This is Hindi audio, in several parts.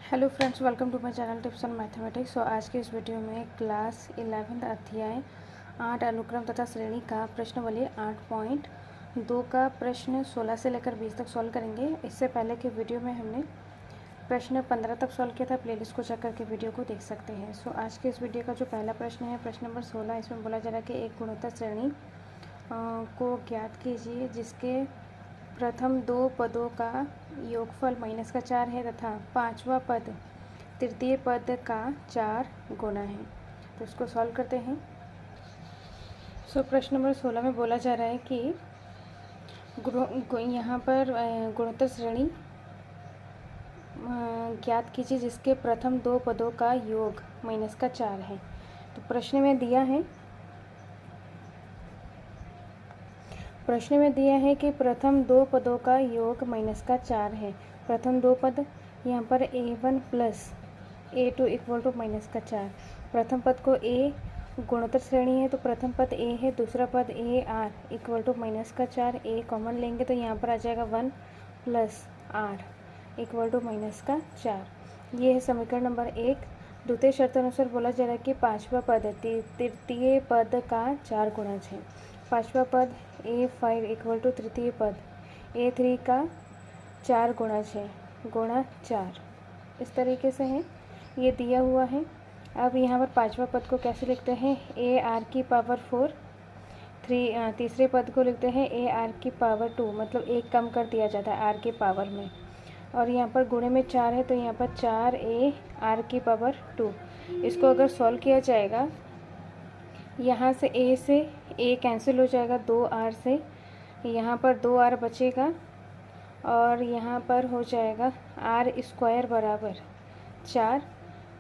Hello friends, welcome to my channel tips on mathematics. So आज के इस वीडियो में क्लास 11 अध्याय 8 अनुक्रम तथा श्रेणी का प्रश्नावली 8.2 का प्रश्न 16 से लेकर 20 तक सॉल्व करेंगे। इससे पहले के वीडियो में हमने प्रश्न 15 तक सॉल्व किया था। प्लेलिस्ट को चेक करके वीडियो को देख सकते हैं। सो आज के इस वीडियो का जो पहला प्रश्न है, प्रश्न नंबर 16, इसमें बोला जा रहा है कि एक गुणोत्तर श्रेणी को ज्ञात कीजिए जिसके प्रथम दो पदों का योगफल -4 है तथा पांचवा पद तृतीय पद का 4 गुना है। तो इसको सॉल्व करते हैं। सो प्रश्न नंबर 16 में बोला जा रहा है कि यहाँ पर गुणोत्तर श्रेणी ज्ञात कीजिए जिसके प्रथम दो पदों का योग -4 है। तो प्रश्न में दिया है कि प्रथम दो पदों का योग -4 है। प्रथम दो पद यहाँ पर a1 plus a2 equal to -4। प्रथम पद को a गुणोत्तर श्रेणी है तो प्रथम पद a है, दूसरा पद ar equal to -4। a common लेंगे तो यहाँ पर आ जाएगा 1 प्लस r इक्वल टू -4। ये है समीकरण नंबर 1। द्वितीय शर्त अनुसार बोला जा रहा है कि पांचवा पद तृतीय पद का 4 गुणज है। पांचवा पद a5 इक्वल टू तृतीय पद a3 का 4 गुणज है, गुणा 4। इस तरीके से है, ये दिया हुआ है। अब यहाँ पर पांचवा पद को कैसे लिखते हैं, ar की पावर 4। तीसरे पद को लिखते हैं ar की पावर 2, मतलब एक कम कर दिया जाता है r की पावर में। और यहाँ पर गुणे में 4 है तो यहाँ पर 4ar की पावर 2। इसको अगर सॉल्व किया जाएगा, यहाँ से a से a कैंसिल हो जाएगा 2r से, यहाँ पर 2r बचेगा और यहाँ पर हो जाएगा r² बराबर 4।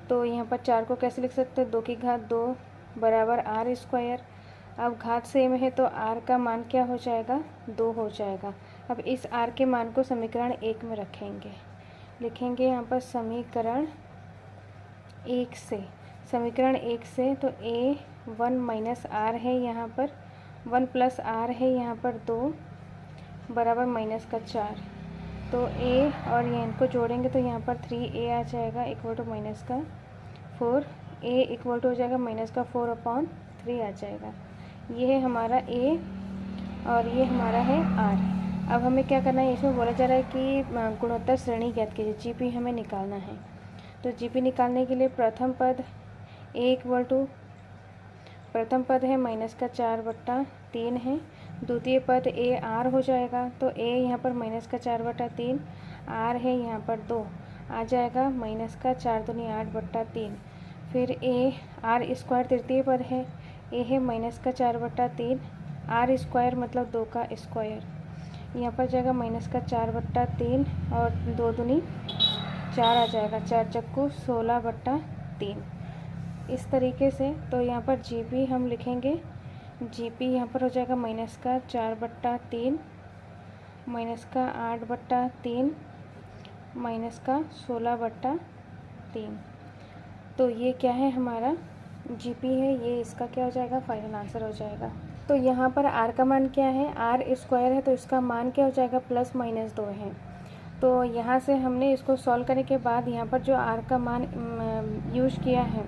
तो यहाँ पर 4 को कैसे लिख सकते हैं, 2 की घात 2 बराबर r²। अब घात सेम है तो r का मान क्या हो जाएगा, 2 हो जाएगा। अब इस r के मान को समीकरण 1 में रखेंगे, लिखेंगे यहाँ पर समीकरण 1 से। समीकरण 1 से तो a1 माइनस r है, यहाँ पर 1 प्लस r है, यहाँ पर 2 बराबर -4। तो a और ये इनको जोड़ेंगे तो यहाँ पर 3a आ जाएगा equal to -4। a equal to हो जाएगा -4/3 आ जाएगा। ये है हमारा a और ये हमारा है r। अब हमें क्या करना है, इसमें बोला जा रहा है कि गुणोत्तर श्रेणी ज्ञात कीजिए, जीपी हमें निकालना है। तो जीपी निकालने के लिए प्रथम पद a इक्वल टू प्रथम पद है -4/3 है, द्वितीय पद ar हो जाएगा। तो a यहाँ पर -4/3, r है यहाँ पर 2 आ जाएगा, -4 दूनी 8/3। फिर r² तृतीय पद है, a है -4/3, r² मतलब 2 का स्क्वायर, यहाँ पर जाएगा -4/3 और 2 दूनी 4 आ जाएगा, 4 चक्कू 16/3। इस तरीके से। तो यहाँ पर जीपी हम लिखेंगे, जीपी यहाँ पर हो जाएगा -4/3 -8/3 -16/3। तो ये क्या है, हमारा जीपी है, ये इसका क्या हो जाएगा, फाइनल आंसर हो जाएगा। तो यहाँ पर r का मान क्या है, r² है तो इसका मान क्या हो जाएगा, +-2 है। तो यहाँ से हमने इसको सॉल्व करने के बाद यहाँ पर जो r का मान यूज़ किया है,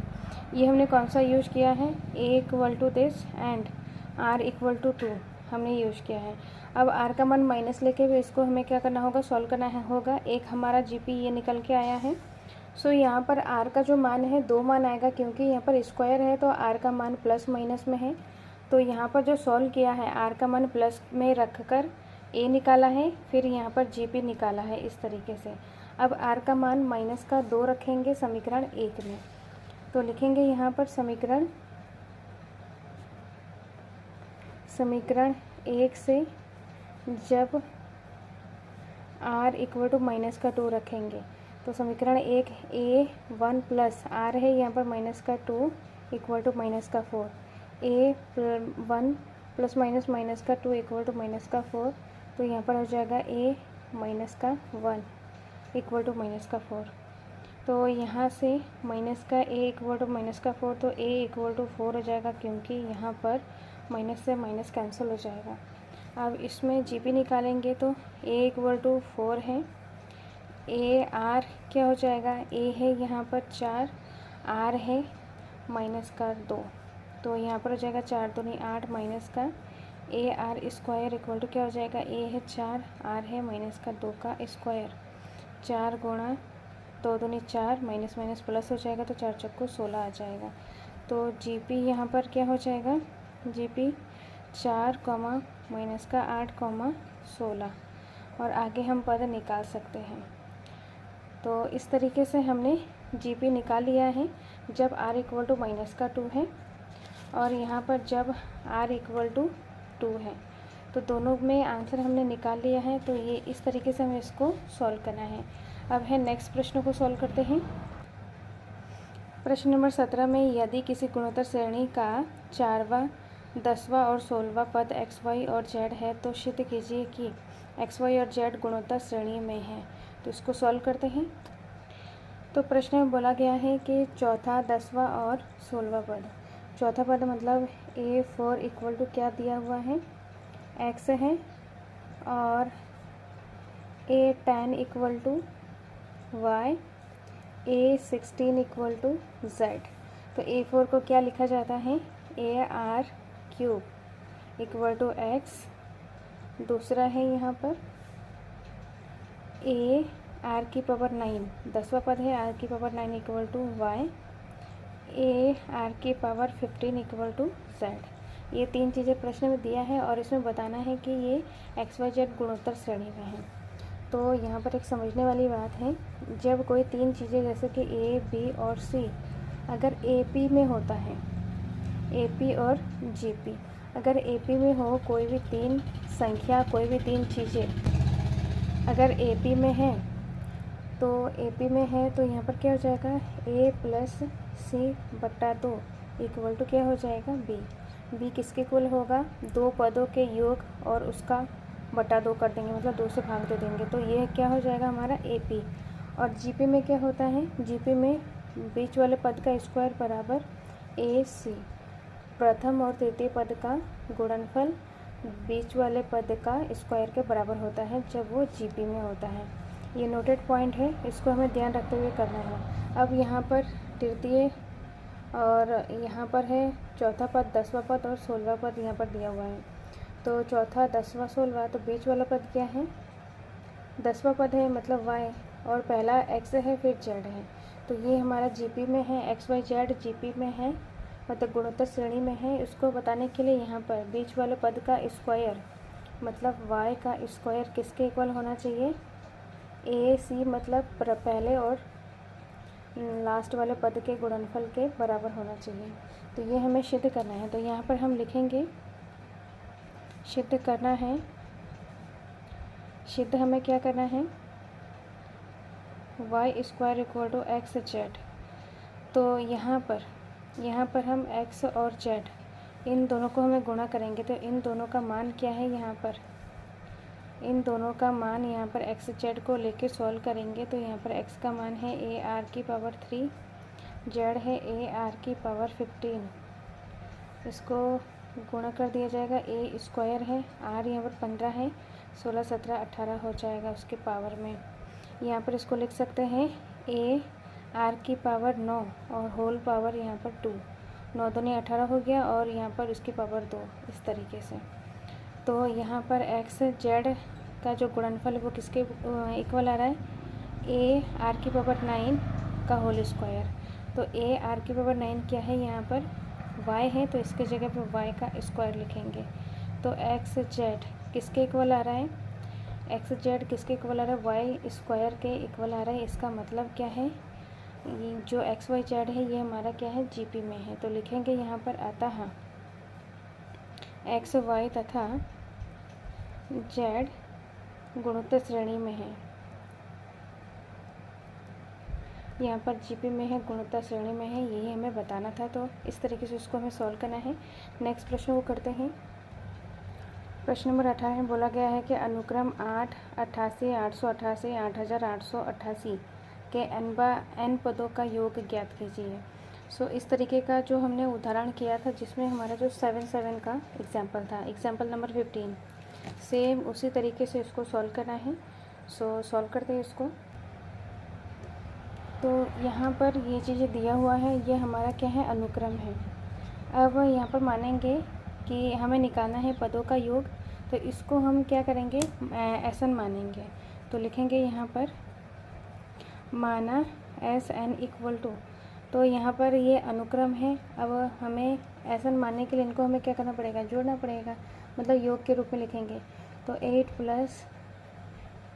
ये हमने कौन सा यूज़ किया है, a equal to this and r equal to 2 हमने यूज़ किया है। अब r का मान माइनस लेके हुए इसको हमें क्या करना होगा, सॉल्व करना होगा। एक हमारा जीपी ये निकल के आया है। सो यहाँ पर r का जो मान है 2 मान आएगा, क्योंकि यहाँ पर स्क्वायर है तो r का मान प्लस माइनस में है। तो यहाँ पर जो सॉल्व किया है, r का मान प्लस में रख कर a निकाला है, फिर यहाँ पर जीपी निकाला है, इस तरीके से। अब r का मान -2 रखेंगे समीकरण 1 में। तो लिखेंगे यहाँ पर समीकरण 1 से जब r इक्वल टू -2 रखेंगे तो समीकरण 1 a1 प्लस r है यहाँ पर -2 equal to -4, a1 plus -2 equal to -4। तो यहाँ पर हो जाएगा a -1 इक्वल टू -4। तो यहाँ से a इक्वल टू -4, तो a इक्वल टू 4 हो जाएगा, क्योंकि यहाँ पर माइनस से माइनस कैंसिल हो जाएगा। अब इसमें जीपी निकालेंगे तो a इक्वल टू 4 है, ए आर क्या हो जाएगा, ए है यहाँ पर 4, आर है माइनस का 2, तो यहाँ पर हो जाएगा 4 दूनी 8 माइनस का A R square equal to क्या हो जाएगा, ए है 4, आर है माइनस का 2 का स्क्वायर, 4 गुणा 2 दूनी 4 माइनस माइनस प्लस हो जाएगा, तो 4 चक्कू 16 आ जाएगा। तो जी पी यहाँ पर क्या हो जाएगा, जी पी 4 माइनस का 8 16, और आगे हम पद निकाल सकते हैं। तो इस तरीके से हमने जी पी निकाल लिया है जब r इक्वल टू माइनस का 2 है और यहाँ पर जब r इक्वल टू 2 है, तो दोनों में आंसर हमने निकाल लिया है। तो ये इस तरीके से हमें इसको सॉल्व करना है। अब है नेक्स्ट प्रश्न को सॉल्व करते हैं। प्रश्न नंबर 17 में यदि किसी गुणोत्तर श्रेणी का 4वां 10वां और 16वां पद x y और z है तो सिद्ध कीजिए कि x y और z गुणोत्तर श्रेणी में है। तो इसको सॉल्व करते हैं। तो प्रश्न में बोला गया है कि चौथा 10वां और 16वां पद, चौथा पद मतलब a4 इक्वल टू क्या दिया हुआ है, x है, और a10 equal to y, a16 equal to z। तो a4 को क्या लिखा जाता है, ar³ इक्वल टू x। दूसरा है यहाँ पर a r⁹ 9, 10वां पद है r⁹ equal to y, a r⁵ equal to z। ये तीन चीज़ें प्रश्न में दिया है और इसमें बताना है कि ये एक्स वाई जेड गुणोत्तर श्रेणी में है। तो यहाँ पर एक समझने वाली बात है, जब कोई तीन चीज़ें जैसे कि ए बी और सी अगर ए पी में होता है, ए पी और जी पी, अगर ए पी में हो कोई भी तीन संख्या, कोई भी तीन चीज़ें अगर ए पी में है, तो ए पी में है तो यहाँ पर क्या हो जाएगा, a प्लस सी बट्टा 2 इक्वल टू क्या हो जाएगा, b। b किसके इक्वल होगा, दो पदों के योग और उसका बटा 2 कर देंगे, मतलब 2 से भाग दे देंगे, तो ये क्या हो जाएगा हमारा ए पी। और जी पी में क्या होता है, जी पी में बीच वाले पद का स्क्वायर बराबर ए सी, प्रथम और तृतीय पद का गुणनफल बीच वाले पद का स्क्वायर के बराबर होता है जब वो जी पी में होता है। ये नोटेड पॉइंट है, इसको हमें ध्यान रखते हुए करना है। अब यहाँ पर तृतीय और यहाँ पर है चौथा पद, 10वां पद और 16वां पद यहाँ पर दिया हुआ है। तो चौथा 10वां 16वां, तो बीच वाला पद क्या है, 10वां पद है मतलब y, और पहला x है फिर z है। तो ये हमारा जीपी में है, एक्स वाई जेड जीपी में है, मतलब गुणोत्तर श्रेणी में है। इसको बताने के लिए यहाँ पर बीच वाले पद का स्क्वायर मतलब y का स्क्वायर किसके इक्वल होना चाहिए, ए सी, मतलब पहले और लास्ट वाले पद के गुणनफल के बराबर होना चाहिए। तो ये हमें सिद्ध करना है। तो यहाँ पर हम लिखेंगे सिद्ध करना है, सिद्ध हमें क्या करना है, y square equal to X Z. तो यहाँ पर हम x और z इन दोनों को हमें गुणा करेंगे, तो इन दोनों का मान क्या है, यहाँ पर इन दोनों का मान यहाँ पर एक्स जेड को लेके सॉल्व करेंगे। तो यहाँ पर x का मान है ar⁵, z है ar⁵15, इसको गुणा कर दिया जाएगा, a स्क्वायर है, r यहाँ पर 15 है, 16 17 18 हो जाएगा उसके पावर में। यहाँ पर इसको लिख सकते हैं ar⁵9 और होल पावर यहाँ पर 2, 9 दूनी 18 हो गया, और यहाँ पर उसकी पावर 2, इस तरीके से। तो यहाँ पर एक्स जेड का जो गुणनफल है वो किसके इक्वल आ रहा है, ar⁵9 का होल स्क्वायर। तो ar⁵9 क्या है, यहाँ पर y है, तो इसके जगह पर y का स्क्वायर लिखेंगे। तो एक्स जेड किसके इक्वल आ रहा है, एक्स जेड किसके इक्वल आ रहा है, वाई स्क्वायर के इक्वल आ रहा है। इसका मतलब क्या है, ये जो एक्स वाई जेड है ये हमारा क्या है, जीपी में है। तो लिखेंगे यहाँ पर अतः एक्स वाई तथा जेड गुणोत्तर श्रेणी में है, यहाँ पर जीपी में है, गुणोत्तर श्रेणी में है, यही हमें बताना था। तो इस तरीके से उसको हमें सॉल्व करना है। नेक्स्ट प्रश्न को करते हैं। प्रश्न नंबर 18 में बोला गया है कि अनुक्रम 8, 88, 888, 8888 के n पदों का योग ज्ञात कीजिए। सो इस तरीके का जो हमने उदाहरण किया था जिसमें हमारा जो 7 का एग्जाम्पल था, एग्जाम्पल नंबर 15, सेम उसी तरीके से इसको सॉल्व करना है। सो सॉल्व करते हैं इसको। तो यहाँ पर ये चीज़ें दिया हुआ है, ये हमारा क्या है, अनुक्रम है। अब यहाँ पर मानेंगे कि हमें निकालना है पदों का योग, तो इसको हम क्या करेंगे, एसएन मानेंगे। तो लिखेंगे यहाँ पर माना एस एन इक्वल टू, तो यहाँ पर ये अनुक्रम है। अब हमें एसएन मानने के लिए इनको हमें क्या करना पड़ेगा, जोड़ना पड़ेगा, मतलब योग के रूप में लिखेंगे। तो 8 प्लस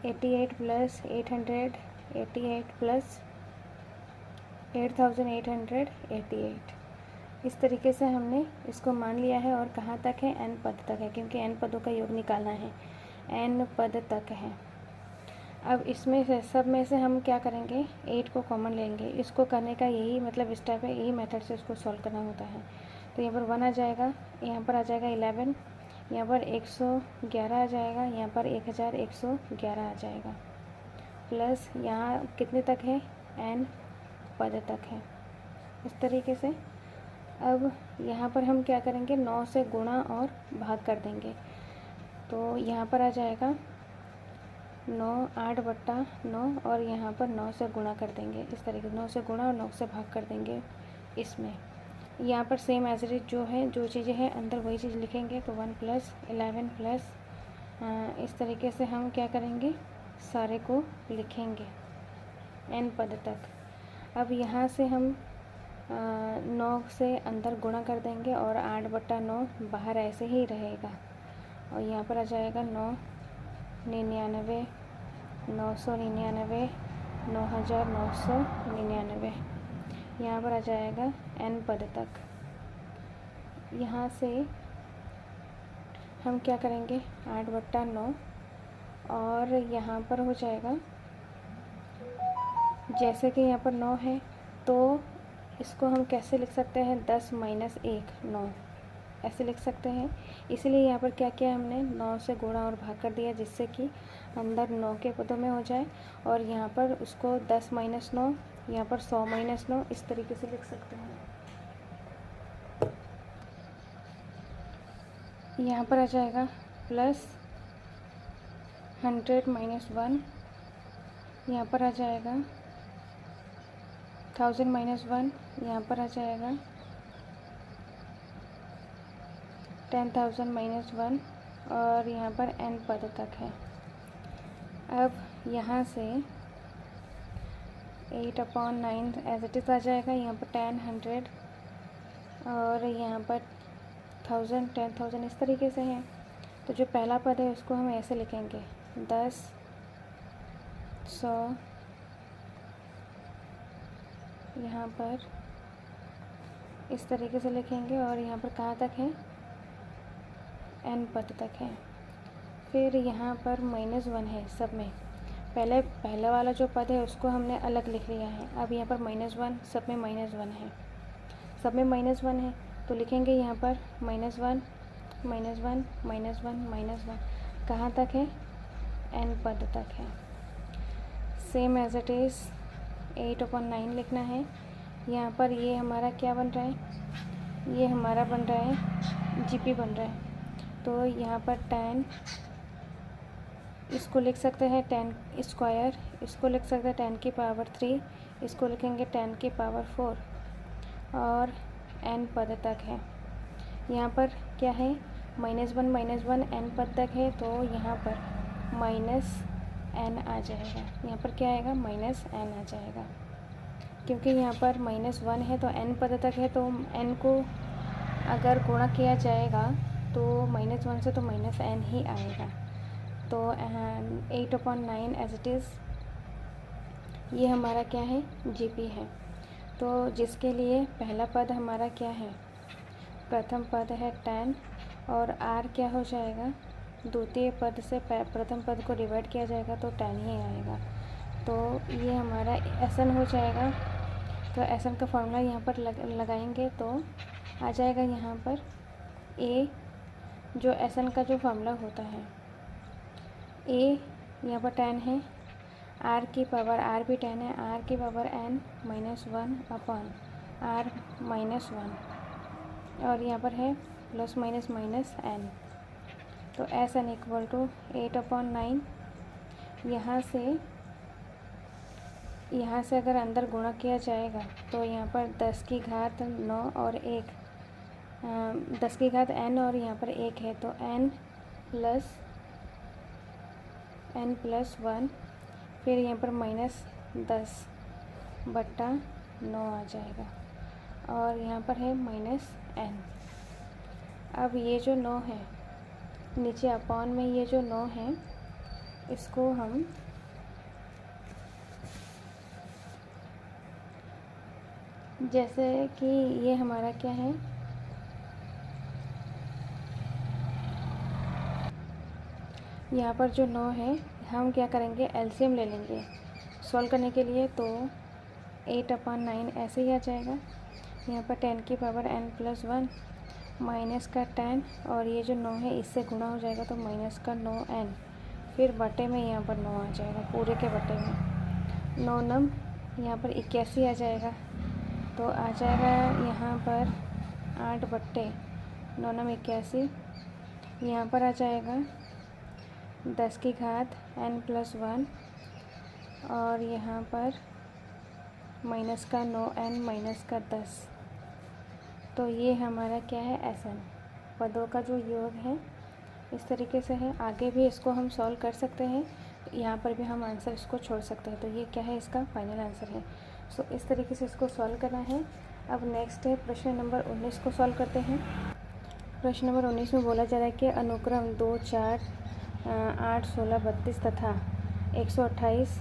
88 प्लस 800 88 प्लस 8888, इस तरीके से हमने इसको मान लिया है। और कहाँ तक है, n पद तक है, क्योंकि n पदों का योग निकालना है, n पद तक है। अब इसमें से सब में से हम क्या करेंगे, 8 को कॉमन लेंगे। इसको करने का यही मतलब स्टेप है, यही मेथड से इसको सॉल्व करना होता है। तो यहाँ पर 1 आ जाएगा, यहाँ पर आ जाएगा 11, यहाँ पर 111 आ जाएगा, यहाँ पर 1111 आ जाएगा, प्लस यहाँ कितने तक है, n पद तक है, इस तरीके से। अब यहाँ पर हम क्या करेंगे, 9 से गुणा और भाग कर देंगे। तो यहाँ पर आ जाएगा 9 8/9, और यहाँ पर 9 से गुणा कर देंगे, इस तरीके से 9 से गुणा और 9 से भाग कर देंगे इसमें। यहाँ पर सेम एज इट इज जो है, जो चीज़ें हैं अंदर वही चीज़ लिखेंगे। तो 1 प्लस 11 प्लस, इस तरीके से हम क्या करेंगे, सारे को लिखेंगे n पद तक। अब यहाँ से हम 9 से अंदर गुणा कर देंगे और 8/9 बाहर ऐसे ही रहेगा। और यहाँ पर आ जाएगा 999 999 9999, यहाँ पर आ जाएगा n पद तक। यहाँ से हम क्या करेंगे, 8/9, और यहाँ पर हो जाएगा, जैसे कि यहाँ पर 9 है तो इसको हम कैसे लिख सकते हैं, 10 - 1 9, ऐसे लिख सकते हैं। इसलिए यहाँ पर क्या किया हमने, 9 से गुणा और भाग कर दिया, जिससे कि अंदर 9 के पदों में हो जाए। और यहाँ पर उसको 10 - 9, यहाँ पर 100 - 9, इस तरीके से लिख सकते हैं। यहाँ पर आ जाएगा प्लस 100 - 1, यहाँ पर आ जाएगा 1000 - 1, यहाँ पर आ जाएगा 10,000 - 1, और यहाँ पर n पद तक है। अब यहाँ से 8/9 एज इट इज़ आ जाएगा, यहाँ पर 10 100, और यहाँ पर 1000 10,000, इस तरीके से है। तो जो पहला पद है उसको हम ऐसे लिखेंगे, 10 100, यहाँ पर इस तरीके से लिखेंगे, और यहाँ पर कहाँ तक है, n पद तक है। फिर यहाँ पर -1 है सब में, पहले वाला जो पद है उसको हमने अलग लिख लिया है। अब यहाँ पर -1, सब में -1 है, सब में -1 है, तो लिखेंगे यहाँ पर -1 -1 -1 कहाँ तक है, n पद तक है। सेम एज इट इज़ 8/9 लिखना है। यहाँ पर ये हमारा क्या बन रहा है, ये हमारा बन रहा है GP बन रहा है। तो यहाँ पर 10, इसको लिख सकते हैं 10 स्क्वायर, इसको लिख सकते हैं 10 की पावर 3, इसको लिखेंगे 10 की पावर 4, और n पद तक है। यहाँ पर क्या है, -1 n पद तक है, तो यहाँ पर -n आ जाएगा। यहाँ पर क्या आएगा, -n आ जाएगा, क्योंकि यहाँ पर -1 है तो n पद तक है, तो n को अगर गुणा किया जाएगा तो -1 से तो -n ही आएगा। तो 8/9 एज इट इज़, ये हमारा क्या है, GP है। तो जिसके लिए पहला पद हमारा क्या है, प्रथम पद है 10, और r क्या हो जाएगा, द्वितीय पद से प्रथम पद को डिवाइड किया जाएगा तो 10 ही आएगा। तो ये हमारा SN हो जाएगा। तो SN का फॉर्मूला यहाँ पर लगाएंगे तो आ जाएगा यहाँ पर A, जो SN का जो फॉर्मूला होता है, A यहाँ पर 10 है, r की पावर, r भी 10 है, r की पावर n -1/r -1, और यहाँ पर है प्लस माइनस n। तो SN इक्वल टू 8/9, यहाँ से यहाँ से अगर अंदर गुणा किया जाएगा तो यहाँ पर 10 की घात 9 और 1, 10 की घात n और यहाँ पर 1 है, तो n प्लस 1, फिर यहाँ पर -10/9 आ जाएगा और यहाँ पर है -n। अब ये जो 9 है नीचे अपॉन में, ये जो 9 है इसको हम जैसे कि ये हमारा क्या है, यहाँ पर जो 9 है हम क्या करेंगे, एलसीएम ले लेंगे सॉल्व करने के लिए, तो 8/9 ऐसे ही आ जाएगा। यहाँ पर 10 की पावर n प्लस 1 माइनस का 10 और ये जो 9 है इससे गुणा हो जाएगा तो माइनस का 9n, फिर बटे में यहाँ पर 9 आ जाएगा, पूरे के बटे में 9 नम यहाँ पर 81 आ जाएगा, तो आ जाएगा यहाँ पर 8/9 नम 81, यहाँ पर आ जाएगा 10 की घात n प्लस 1 और यहाँ पर माइनस का 9n माइनस का 10, तो ये हमारा क्या है, SN पदों का जो योग है इस तरीके से है। आगे भी इसको हम सॉल्व कर सकते हैं, यहाँ पर भी हम आंसर इसको छोड़ सकते हैं, तो ये क्या है, इसका फाइनल आंसर है। सो इस तरीके से इसको सॉल्व करना है। अब नेक्स्ट है प्रश्न नंबर 19 को सॉल्व करते हैं। प्रश्न नंबर 19 में बोला जा रहा है कि अनुक्रम 2, 4, 8, 16, 32 तथा 128,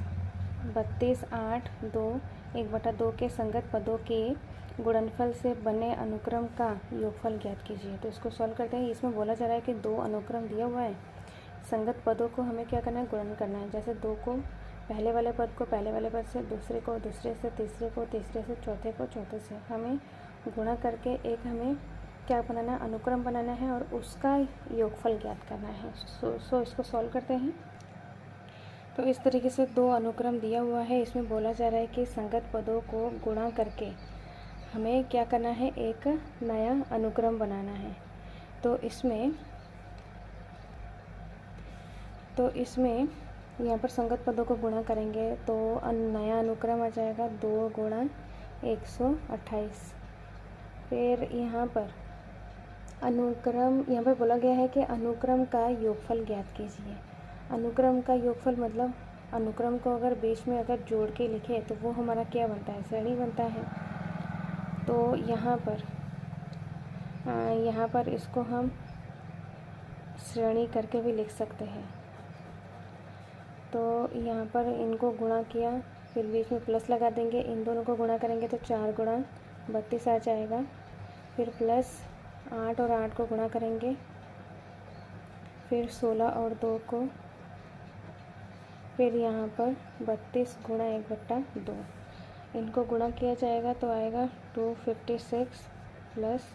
32, 8, 2, 1/2 के संगत पदों के गुणनफल से बने अनुक्रम का योगफल ज्ञात कीजिए। तो इसको सॉल्व करते हैं। इसमें बोला जा रहा है कि 2 अनुक्रम दिया हुआ है, संगत पदों को हमें क्या करना है, गुणन करना है। जैसे 2 को पहले वाले पद को पहले वाले पद से, दूसरे को दूसरे से, तीसरे को तीसरे से, चौथे को चौथे से हमें गुणा करके एक हमें क्या बनाना, अनुक्रम बनाना है और उसका योगफल ज्ञात करना है। सो इसको सॉल्व करते हैं। तो इस तरीके से 2 अनुक्रम दिया हुआ है। इसमें बोला जा रहा है कि संगत पदों को गुणा करके हमें क्या करना है, एक नया अनुक्रम बनाना है। तो इसमें यहाँ पर संगत पदों को गुणा करेंगे तो नया अनुक्रम आ जाएगा 2 गुणा 128। फिर यहाँ पर यहाँ पर बोला गया है कि अनुक्रम का योगफल ज्ञात कीजिए। अनुक्रम का योगफल मतलब अनुक्रम को अगर बीच में अगर जोड़ के लिखे तो वो हमारा क्या बनता है, श्रेणी बनता है। तो यहाँ पर इसको हम श्रेणी करके भी लिख सकते हैं। तो यहाँ पर इनको गुणा किया, फिर बीच में प्लस लगा देंगे, इन दोनों को गुणा करेंगे तो 4 गुणा 32 आ जाएगा। फिर प्लस 8 और 8 को गुणा करेंगे, फिर 16 और 2 को, फिर यहाँ पर 32 गुणा 1/2, इनको गुणा किया जाएगा तो आएगा 256 प्लस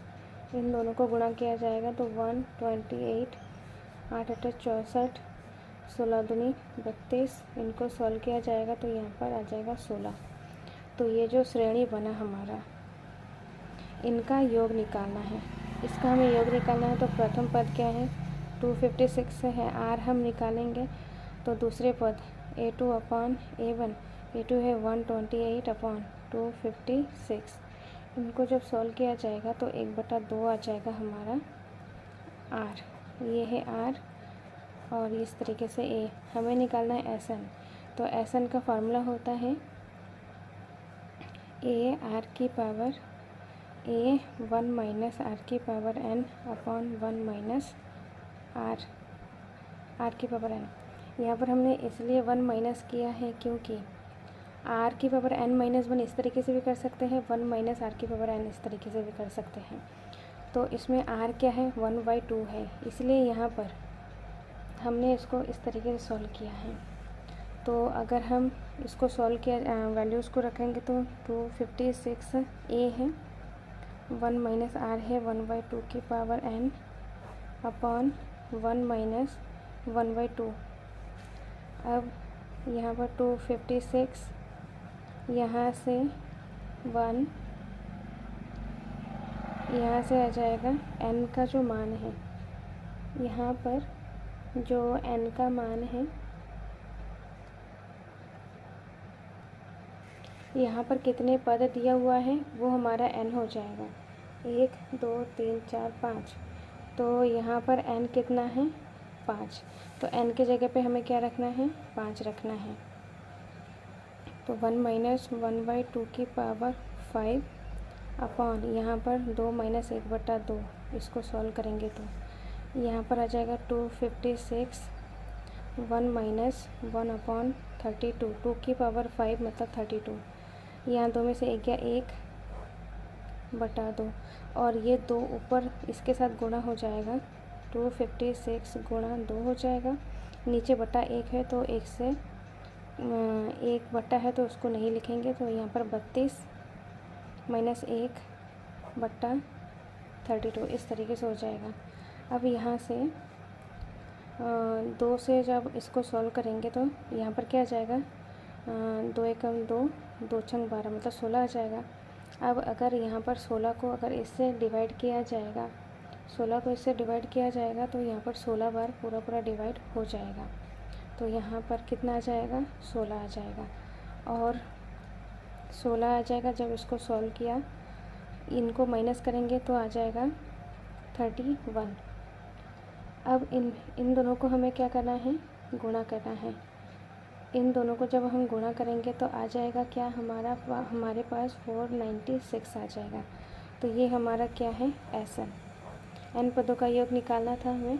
इन दोनों को गुणा किया जाएगा तो 128, 8 8 64, 16 दूनी 32, इनको सॉल्व किया जाएगा तो यहाँ पर आ जाएगा 16। तो ये जो श्रेणी बना हमारा, इनका योग निकालना है। इसका हमें योग निकालना है तो प्रथम पद क्या है, 256 से है, r हम निकालेंगे तो दूसरे पद a2/a1, a2 है 128/256, इनको जब सॉल्व किया जाएगा तो 1/2 आ जाएगा हमारा r, ये है r और इस तरीके से a। हमें निकालना है SN, तो SN का फार्मूला होता है a1 माइनस r की पावर n/1 माइनस r की पावर n। यहाँ पर हमने इसलिए 1 माइनस किया है क्योंकि r की पावर n-1 इस तरीके से भी कर सकते हैं, 1 माइनस r की पावर n इस तरीके से भी कर सकते हैं। तो इसमें r क्या है, 1/2 है, इसलिए यहाँ पर हमने इसको इस तरीके से सॉल्व किया है। तो अगर हम इसको सॉल्व किया, वैल्यूज़ को रखेंगे तो 256 a है, 1 माइनस r है 1/2 की पावर n/1 माइनस 1/2। अब यहाँ पर 256, यहाँ से 1, यहाँ से आ जाएगा n का जो मान है, यहाँ पर जो n का मान है यहाँ पर कितने पद दिया हुआ है वो हमारा n हो जाएगा, 1 2 3 4 5। तो यहाँ पर n कितना है, 5। तो n के जगह पे हमें क्या रखना है, 5 रखना है। तो 1 माइनस 1/2 की पावर 5 अपॉन यहाँ पर 2 माइनस 1/2, इसको सॉल्व करेंगे तो यहाँ पर आ जाएगा 256। 1 माइनस 1 अपॉन 32, 2 की पावर 5 मतलब 32। यहाँ 2 में से 1 गया, 1/2 और ये 2 ऊपर इसके साथ गुणा हो जाएगा, 256 गुणा 2 हो जाएगा। नीचे बटा 1 है तो 1 से 1 बटा है तो उसको नहीं लिखेंगे, तो यहाँ पर 32 माइनस 1/32 इस तरीके से हो जाएगा। अब यहाँ से 2 से जब इसको सॉल्व करेंगे तो यहाँ पर क्या आ जाएगा, 2 एकम 2, 2 छंग 12 मतलब 16 आ जाएगा। अब अगर यहाँ पर 16 को अगर इससे डिवाइड किया जाएगा, 16 को इससे डिवाइड किया जाएगा तो यहाँ पर 16 बार पूरा डिवाइड हो जाएगा। तो यहाँ पर कितना आ जाएगा, 16 आ जाएगा। और 16 आ जाएगा। जब इसको सॉल्व किया, इनको माइनस करेंगे तो आ जाएगा 31। अब इन दोनों को हमें क्या करना है, गुणा करना है। इन दोनों को जब हम गुणा करेंगे तो आ जाएगा क्या, हमारे पास 496 आ जाएगा। तो ये हमारा क्या है, SN। n पदों का योग निकालना था हमें,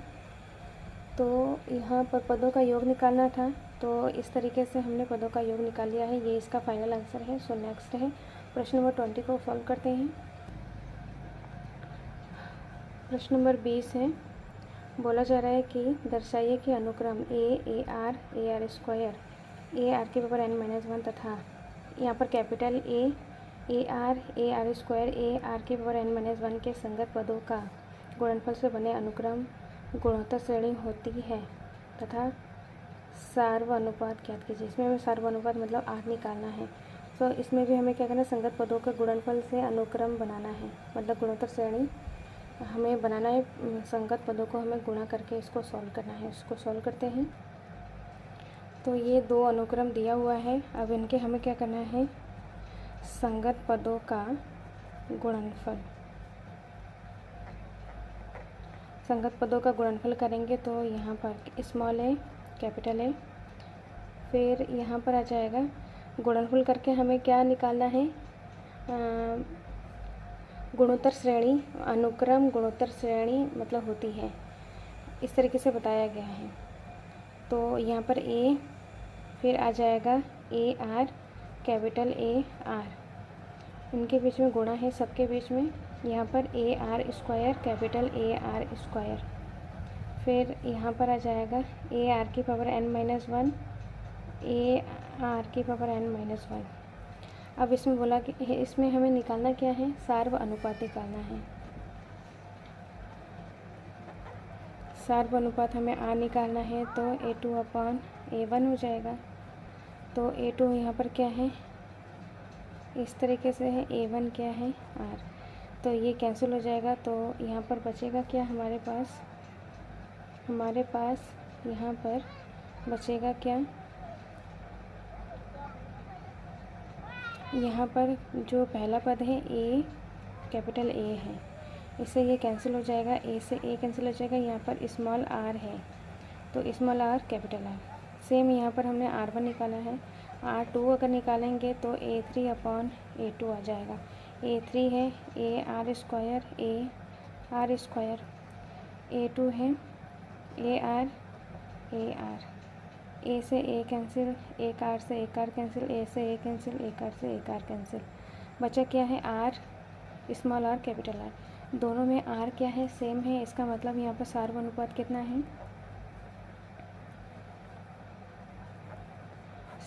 तो यहाँ पर पदों का योग निकालना था, तो इस तरीके से हमने पदों का योग निकाल लिया है। ये इसका फाइनल आंसर है। सो नेक्स्ट है प्रश्न नंबर 20 को सॉल्व करते हैं। प्रश्न नंबर 20 है, बोला जा रहा है कि दर्शाइए कि अनुक्रम AR स्क्वायर AR के पावर n-1 तथा यहाँ पर कैपिटल AR स्क्वायर AR के पावर n-1 के संगत पदों का गुणनफल से बने अनुक्रम गुणोत्तर श्रेणी होती है तथा सार्वनुपात ज्ञात कीजिए। इसमें हमें सार्वनुपात मतलब 8 निकालना है। तो इसमें भी हमें क्या करना है, संगत पदों का गुणनफल से अनुक्रम बनाना है, मतलब गुणोत्तर श्रेणी हमें बनाना है। संगत पदों को हमें गुणा करके इसको सॉल्व करना है। इसको सॉल्व करते हैं। तो ये 2 अनुक्रम दिया हुआ है। अब इनके हमें क्या करना है, संगत पदों का गुणनफल। संगत पदों का गुणनफल करेंगे तो यहाँ पर स्मॉल a कैपिटल A, फिर यहाँ पर आ जाएगा गुणनफल करके हमें क्या निकालना है, गुणोत्तर श्रेणी। अनुक्रम गुणोत्तर श्रेणी मतलब होती है, इस तरीके से बताया गया है। तो यहाँ पर A, फिर आ जाएगा AR कैपिटल AR, इनके बीच में गुणा है सबके बीच में। यहाँ पर AR square capital AR square, फिर यहाँ पर आ जाएगा AR की पावर n-1 AR की पावर n-1। अब इसमें बोला कि इसमें हमें निकालना क्या है, सार्व अनुपात निकालना है। सार्व अनुपात हमें R निकालना है, तो A2/A1 हो जाएगा। तो A2 यहाँ पर क्या है, इस तरीके से है, A1 क्या है, R। तो ये कैंसिल हो जाएगा। तो यहाँ पर बचेगा क्या, हमारे पास यहाँ पर बचेगा क्या, यहाँ पर जो पहला पद है A कैपिटल A है, इससे ये कैंसिल हो जाएगा, A से A कैंसिल हो जाएगा। यहाँ पर स्मॉल r है तो small r capital R। Same यहाँ पर हमने R1 निकाला है, R2 अगर निकालेंगे तो A3/A2 आ जाएगा। A3 है AR square AR square, A2 है AR A से A कैंसिल, एक R से एक R कैंसिल, A से A कैंसिल, एक R से एक R कैंसिल। बचा क्या है, R small r capital R। दोनों में R क्या है, सेम है। इसका मतलब यहाँ पर सार्व अनुपात कितना है,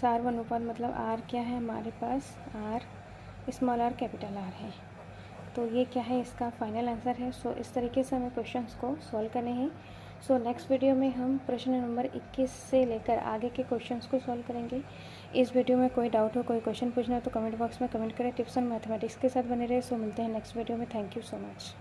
सार्व अनुपात मतलब R क्या है, हमारे पास R small r capital R है। तो ये क्या है, इसका फाइनल आंसर है। सो इस तरीके से हमें क्वेश्चंस को सॉल्व करने हैं। सो नेक्स्ट वीडियो में हम प्रश्न नंबर 21 से लेकर आगे के क्वेश्चंस को सॉल्व करेंगे। इस वीडियो में कोई डाउट हो, कोई क्वेश्चन पूछना है तो कमेंट बॉक्स में कमेंट करें। टिप्स ऑन मैथमेटिक्स के साथ बने रहे। सो मिलते हैं नेक्स्ट वीडियो में। Thank you so much.